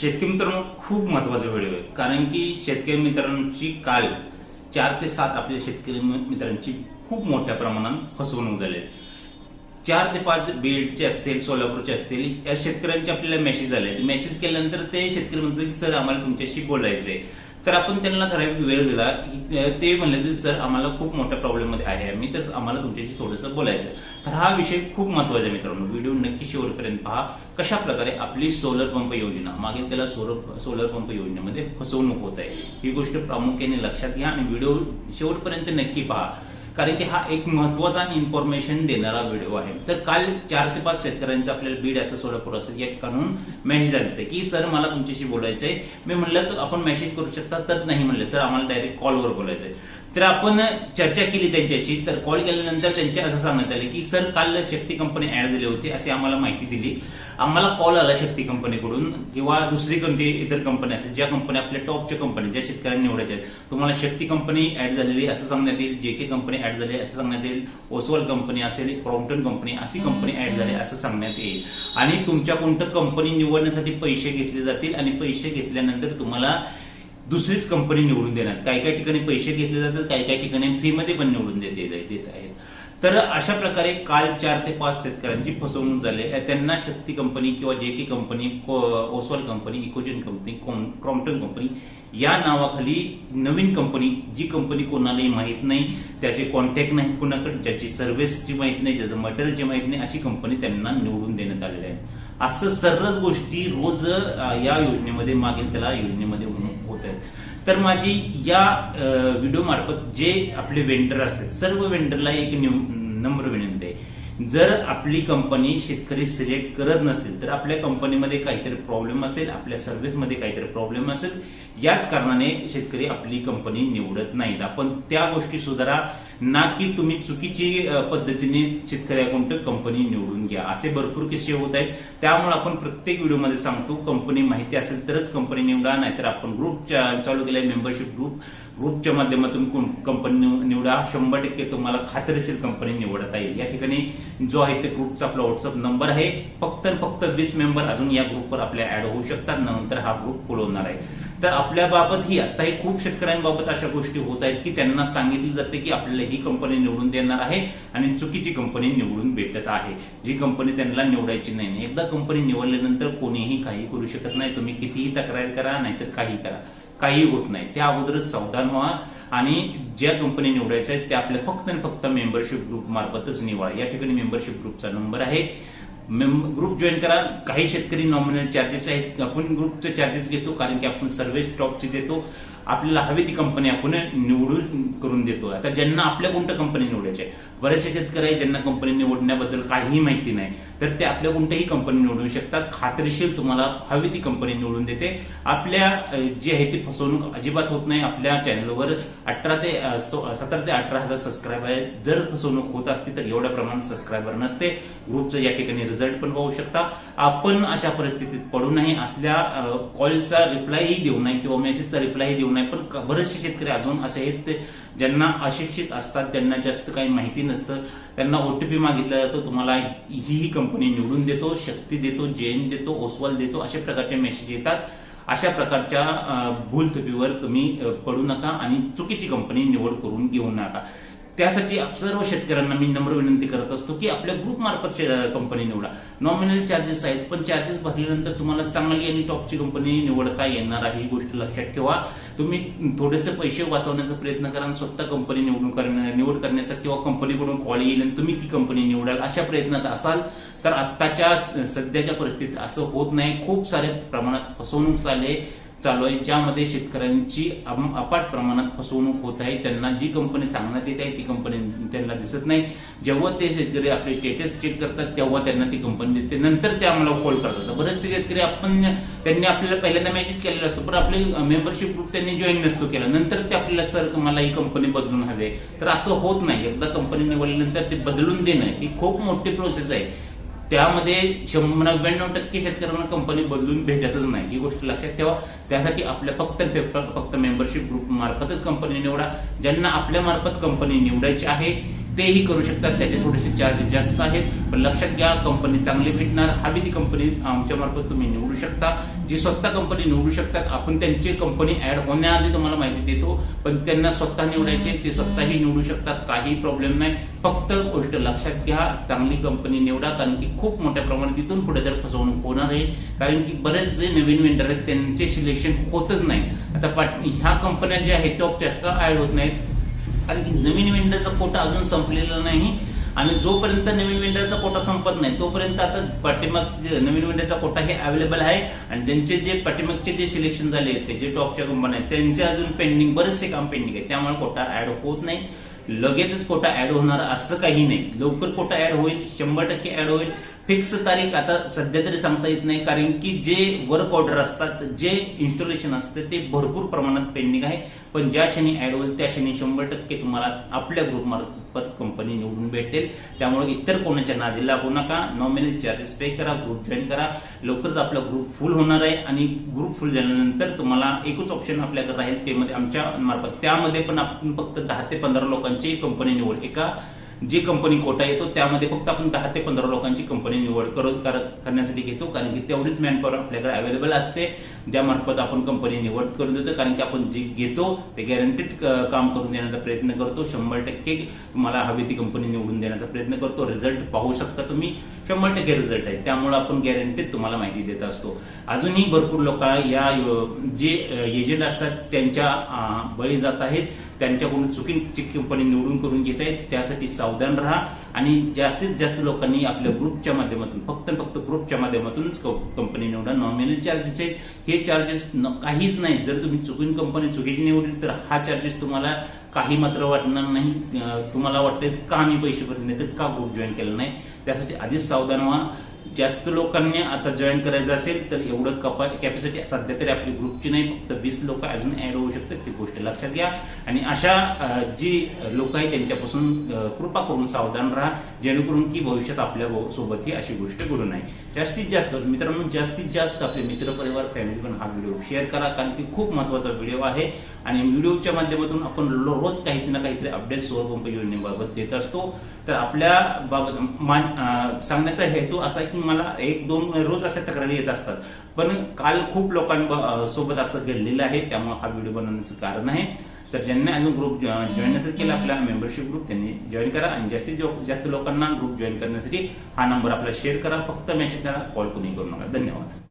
शेतकरी मित्रांनो, खूप महत्त्वाचा व्हिडिओ आहे, कारण की शेतकरी मित्रांची काल 4 ते 7 आपल्या शेतकरी मित्रांची खूप मोठ्या प्रमाणात फसवणूक झाली. 4 ते 5 बीडचे असतील, सोलापूरचे असतील, या शेतकऱ्यांचे आपल्याला मेसेज आले. मेसेज केल्यानंतर ते शेतकरी म्हणतात की सर आम्हाला तुमच्याशी बोलायचंय. तर आपण त्यांना ठराविक वेळ दिला. ते म्हणले की सर आम्हाला खूप मोठ्या प्रॉब्लेम मध्ये आहे आम्ही, तर आम्हाला तुमच्याशी थोडंसं बोलायचं. तर हा विषय खूप महत्त्वाचा आहे मित्रांनो. व्हिडिओ नक्की शेवटपर्यंत पहा. कशा प्रकारे आपली सोलर पंप योजना, मागे त्याला सोलर पंप योजनेमध्ये फसवणूक होत आहे, ही गोष्ट प्रामुख्याने लक्षात घ्या आणि व्हिडिओ शेवटपर्यंत नक्की पहा, कारण की हा एक महत्त्वाचा इन्फॉर्मेशन देणारा व्हिडिओ आहे. तर काल 4 ते 5 शेतकऱ्यांचं आपल्याला बीड असं, सोलापूर असं या ठिकाणून मेसेज आले होते की सर मला तुमच्याशी बोलायचंय. मी म्हणलं तर आपण मेसेज करू शकता, तर नाही म्हणले सर आम्हाला डायरेक्ट कॉलवर बोलायचंय. तर आपण चर्चा केली त्यांच्याशी. तर कॉल केल्यानंतर त्यांचे असं सांगण्यात आले की सर काल शक्ती कंपनी ऍड दिली होती अशी आम्हाला माहिती दिली. आम्हाला कॉल आला शक्ती कंपनीकडून किंवा दुसरी कोणती इतर कंपनी असेल, ज्या कंपनी आपल्या टॉपच्या कंपनी ज्या शेतकऱ्यांनी निवडायच्या आहेत, तुम्हाला शक्ती कंपनी ऍड झालेली असं सांगण्यात येईल, जेके कंपनी ऍड झाली असं सांगण्यात येईल, ओसवाल कंपनी असेल, क्रॉम्प्टन कंपनी अशी कंपनी ऍड झाली असं सांगण्यात येईल. आणि तुमच्या कोणतं कंपनी निवडण्यासाठी पैसे घेतले जातील आणि पैसे घेतल्यानंतर तुम्हाला दुसरीच कंपनी निवडून देणार. काही काही ठिकाणी पैसे घेतले जातात, काही काही ठिकाणी फ्रीमध्ये पण निवडून देत आहेत. तर अशा प्रकारे काल 4 ते 5 शेतकऱ्यांची फसवणूक झाली. त्यांना शक्ती कंपनी किंवा JK company, Oswal company, Ecozen company, Crompton company या नावाखाली नवीन कंपनी, जी कंपनी कोणालाही माहित नाही, त्याचे कॉन्टॅक्ट नाही कुणाकडे, ज्याची सर्व्हिसची माहित नाही, ज्याचं मटेरियलची माहित नाही, अशी कंपनी त्यांना निवडून देण्यात आलेली आहे. असं सर्वच गोष्टी रोज या योजनेमध्ये, मागील त्याला योजनेमध्ये होत आहेत. तर माझी या व्हिडिओ मार्फत जे आपले वेंडर असतात, सर्व वेंडरला एक नम्र विनंती आहे. जर आपली कंपनी शेतकरी सिलेक्ट करत नसतील तर आपल्या कंपनीमध्ये काहीतरी प्रॉब्लेम असेल, आपल्या सर्व्हिसमध्ये काहीतरी प्रॉब्लेम असेल, याच कारणाने शेतकरी आपली कंपनी निवडत नाहीत. आपण त्या गोष्टी सुधारा, ना की तुम्ही चुकीची पद्धतीने शेतकऱ्याकडून कंपनी निवडून घ्या. असे भरपूर किस्से होत आहेत. त्यामुळे आपण प्रत्येक व्हिडिओमध्ये सांगतो, कंपनी माहिती असेल तरच कंपनी निवडा, नाहीतर आपण ग्रुप चालू केलाय, मेंबरशिप ग्रुपच्या माध्यमातून कंपनी निवडा. 100% तुम्हाला खात्रीशीर कंपनी निवडता येईल. या ठिकाणी जो आहे ते ग्रुपचा आपला व्हॉट्सअप नंबर आहे. फक्त 20 मेंबर अजून या ग्रुपवर आपल्या ऍड होऊ शकतात. नंतर हा ग्रुप फुल होणार आहे. तर आपल्या बाबतही आताही खूप शेतकऱ्यांबाबत अशा गोष्टी होत आहेत की त्यांना सांगितलं जाते की आपल्याला ही कंपनी निवडून देणार आहे आणि चुकीची कंपनी निवडून भेटत आहे, जी कंपनी त्यांना निवडायची नाही. एकदा कंपनी निवडल्यानंतर कोणीही काही करू शकत नाही. तुम्ही कितीही तक्रार करा, नाहीतर काही करा, काही होत नाही. त्या अगोदरच सावधान व्हा आणि ज्या कंपनी निवडायच्या आहेत त्या आपल्या फक्त मेंबरशिप ग्रुप मार्फतच निवडा. या ठिकाणी मेंबरशिप ग्रुपचा नंबर आहे. ग्रुप जॉईन करा. काही शेतकरी नॉमिनल चार्जेस आहेत, आपण ग्रुपचे चार्जेस घेतो, कारण की आपण सर्व्हिस टॉपची देतो. आपल्याला हवी ती कंपनी आपण निवडून करून देतो. आता ज्यांना आपल्या कोणत्या कंपनी निवडायची, बरेचसे शेतकरी आहेत ज्यांना कंपनी निवडण्याबद्दल काहीही माहिती नाही, तर ते आपल्या कोणत्याही कंपनी निवडू शकतात. खात्रीशीर तुम्हाला हवी ती कंपनी निवडून देते. आपल्या जी आहे ती फसवणूक अजिबात होत नाही. आपल्या चॅनलवर 17 ते 18 हजार सबस्क्रायबर आहेत. जर फसवणूक होत असती तर एवढ्या प्रमाणात सबस्क्रायबर नसते. ग्रुपचं या ठिकाणी रिझल्ट पण पाहू शकता. आपण अशा परिस्थितीत पडू नये, असल्या कॉलचा रिप्लायही देऊ नये किंवा मेसेजचा रिप्लायही देऊ नये. पण बरेचसे शेतकरी अजून असे आहेत ज्यांना अशिक्षित असतात, ज्यांना जास्त काही माहिती नसतं, त्यांना ओटीपी मागितला जातो, तुम्हाला ही कंपनी निवडून देतो, शक्ती देतो, जैन देतो, ओसवाल देतो, अशा प्रकारचे मेसेज येतात. अशा प्रकारच्या भूलथुपीवर तुम्ही पडू नका आणि चुकीची कंपनी निवड करून घेऊ नका. त्यासाठी सर्व शेतकऱ्यांना मी नम्र विनंती करत असतो की आपल्या ग्रुप मार्फत कंपनी निवडा. नॉमिनल चार्जेस आहेत, पण चार्जेस भरल्यानंतर तुम्हाला चांगली आणि टॉपची कंपनी निवडता येणार आहे. ही गोष्ट लक्षात ठेवा. तुम्ही थोडेसे पैसे वाचवण्याचा प्रयत्न करा आणि स्वतः कंपनी निवड करण्याचा किंवा कंपनीकडून कॉल येईल आणि तुम्ही ती कंपनी निवडाल अशा प्रयत्नात असाल तर आत्ताच्या सध्याच्या परिस्थितीत असं होत नाही. खूप साऱ्या प्रमाणात फसवणूक चालू आहे, ज्यामध्ये शेतकऱ्यांची अपाट प्रमाणात फसवणूक होत आहे. त्यांना जी कंपनी सांगण्यात येत आहे ती कंपनी त्यांना दिसत नाही. जेव्हा ते शेतकरी आपले स्टेटस चेक करतात तेव्हा त्यांना ती कंपनी दिसते, नंतर ते आम्हाला कॉल करतात. बरेचसे शेतकरी त्यांनी आपल्याला पहिल्यांदा मेसेज केलेला असतो, पण आपले मेंबरशिप ग्रुप त्यांनी जॉईन नसतो केला, नंतर ते आपल्याला सर मला ही कंपनी बदलून हवी आहे. तर असं होत नाही. एकदा कंपनी निवडल्यानंतर ते बदलून देणं ही खूप मोठी प्रोसेस आहे. त्यामध्ये 99% शेतकऱ्यांना कंपनी बदलून भेटतच नाही. ही गोष्ट लक्षात ठेवा. त्यासाठी आपल्या फक्त मेंबरशिप ग्रुप मार्फतच कंपनी निवडा. ज्यांना आपल्या मार्फत कंपनी निवडायची आहे तेही करू शकतात. त्याचे थोडेसे चार्जेस जास्त आहेत, पण लक्षात घ्या कंपनी चांगली भेटणार. हवी ती कंपनी आमच्या मार्फत तुम्ही निवडू शकता. जी स्वतः कंपनी निवडू शकतात, आपण त्यांची कंपनी ऍड होण्याआधी तुम्हाला माहिती देतो, पण त्यांना स्वतः निवडायचे ते स्वतःही निवडू शकतात, काही प्रॉब्लेम नाही. फक्त गोष्ट लक्षात घ्या, चांगली कंपनी निवडा, कारण की खूप मोठ्या प्रमाणात इथून पुढे जर फसवणूक होणार आहे. कारण की बरेच जे नवीन वेंडर आहेत त्यांचे सिलेक्शन होतच नाही. आता ह्या कंपन्या ज्या आहेत त्या ऍड होत नाहीत, कारण की नवीन वेंडरचा कोटा अजून संपलेला नाही. आणि जोपर्यंत नवीन वेंडरचा कोटा संपत नाही तोपर्यंत आता पाठीमाग नवीन वेंडरचा कोटा हे अवेलेबल आहे. आणि ज्यांचे जे पाठीमागचे जे सिलेक्शन झाले आहेत ते जे टॉपच्या कंपन्या आहेत त्यांचे अजून पेंडिंग, बरेचसे काम पेंडिंग आहे. त्यामुळे कोटा ऍड होत नाही. लगेचच कोटा ऍड होणार असं काही नाही. लवकर कोटा ऍड होईल, 100% ऍड होईल. फिक्स तारीख आता सध्या तरी सांगता येत नाही, कारण की जे वर्क ऑर्डर असतात, जे इन्स्टॉलेशन असते ते भरपूर प्रमाणात पेंडिंग आहे. पण ज्या क्षणी ऍड होईल त्या क्षणी 100% तुम्हाला आपल्या ग्रुप मार्फत कंपनी निवडून भेटेल. त्यामुळे इतर कोणाच्या नादी लागू नका. नॉमिनल चार्जेस पे करा, ग्रुप जॉईन करा. लवकरच आपला ग्रुप फुल होणार आहे. आणि ग्रुप फुल झाल्यानंतर तुम्हाला एकच ऑप्शन आपल्याकडे राहील, ते मध्ये आमच्या मार्फत. त्यामध्ये पण आपण फक्त 10 ते 15 लोकांची कंपनी निवड, एका जी कंपनी कोटा येतो त्यामध्ये फक्त आपण 10 ते 15 लोकांची कंपनी निवड करण्यासाठी घेतो, कारण की तेवढीच मॅनपॉवर आपल्याकडे अवेलेबल असते, ज्यामार्फत आपण कंपनी निवड करून देतो. कारण की आपण जे घेतो ते गॅरंटीड काम करून देण्याचा प्रयत्न करतो. 100% तुम्हाला हवी ती कंपनी निवडून देण्याचा प्रयत्न करतो. रिझल्ट पाहू शकता तुम्ही, 100% रिझल्ट आहे. त्यामुळे आपण गॅरंटीड तुम्हाला माहिती देत असतो. अजूनही भरपूर लोक या जे एजंट असतात त्यांच्या बळी जात आहेत, त्यांच्याकडून चुकीची कंपनी निवडून करून घेत आहेत. त्यासाठी सावधान राहा. आणि जास्तीत जास्त लोकांनी आपल्या ग्रुपच्या माध्यमातून फक्त ग्रुपच्या माध्यमातूनच कंपनी निवडा. नॉमिनल चार्जेस आहेत, हे चार्जेस काहीच नाही. जर तुम्ही चुकून कंपनी चुकीची निवडली तर हा चार्जेस तुम्हाला काही मात्र वाटणार नाही. तुम्हाला वाटेल का आम्ही पैसे भरले नाही, तर का ग्रुप जॉईन केलं नाही. त्यासाठी आधीच सावधान व्हा. जास्त लोकांनी आता जॉईन करायचं असेल तर एवढं कॅपॅसिटी सध्या तरी आपली ग्रुपची नाही, फक्त 20 लोक अजून ऍड होऊ शकतात, ती गोष्ट लक्षात घ्या. आणि अशा जी लोक आहेत त्यांच्यापासून कृपा करून सावधान राहा, जेणेकरून की भविष्यात आपल्या सोबत ही अशी गोष्ट घडू नये. जास्तीत जास्त मित्रांनो, जास्तीत जास्त आपले मित्रपरिवार, फॅमिली पण हा व्हिडिओ शेअर करा, कारण की खूप महत्वाचा व्हिडिओ आहे. आणि व्हिडिओच्या माध्यमातून आपण रोज काहीतरी ना काहीतरी अपडेट सौर पंप योजनेबाबत देत असतो. तर आपल्या बाबत सांगण्याचा हेतू असा आहे की मला 1-2 रोज अशा तक्रारी येत असतात, पण काल खूप लोकांसोबत असं घडलेलं आहे, त्यामुळे हा व्हिडिओ बनवण्याचं कारण आहे. तर ज्यांनी अजून ग्रुप जॉईन नसेल केला आपला मेंबरशिप ग्रुप, त्यांनी जॉईन करा. आणि जास्तीत जास्त लोकांना ग्रुप जॉईन करण्यासाठी हा नंबर आपला शेअर करा. फक्त मेसेज करा, कॉल कोणी करू नका. धन्यवाद.